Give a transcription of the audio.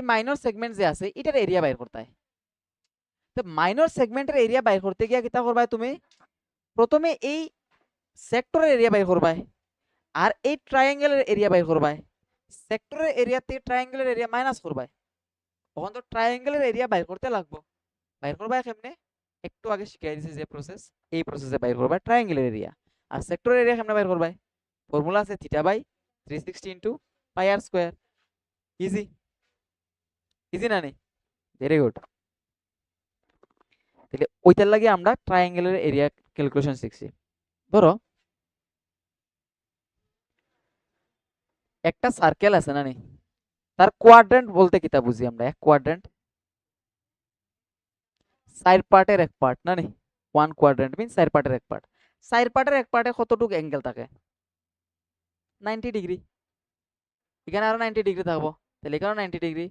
Minor segment যে আছে এটার এরিয়া বাইর করতে হয়। তো মাইনর সেগমেন্টের এরিয়া বাইর করতে গিয়া কিতা করবা তুমি প্রথমে এই সেক্টরের এরিয়া বাইর করবা আর এই ট্রায়াঙ্গেলের এরিয়া বাইর করবা। সেক্টরের এরিয়াতে ট্রায়াঙ্গেলের এরিয়া মাইনাস করবা। তখন তো ট্রায়াঙ্গেলের এরিয়া বাইর করতে লাগবো। বাইর করবা কেমনে? একটু আগে শিখাই দিয়েছি যে প্রসেস, এই প্রসেসে বাইর করবা ট্রায়াঙ্গেলের এরিয়া। আর সেক্টরের এরিয়া কেমনে বাইর করবা? ফর্মুলা আছে theta by 360 into pi r square. Easy easy না নি? Very good. তাহলে ওইটার লাগে আমরা ট্রায়াঙ্গেলের এরিয়া ক্যালকুলেশন শিখছি। ধরো একটা সার্কেল আছে না নি, তার কোয়াড্রেন্ট বলতে কিতা বুঝি আমরা? এক কোয়াড্রেন্ট চার পার্টের এক পার্ট না নি? ওয়ান কোয়াড্রেন্ট মিন চার পার্টের এক পার্ট। চার পার্টের এক পার্টে কতটুকু অ্যাঙ্গেল থাকে? 90 ডিগ্রি। এখানে আরো 90 ডিগ্রি থাকবো, তাহলে এখানেও 90 ডিগ্রি।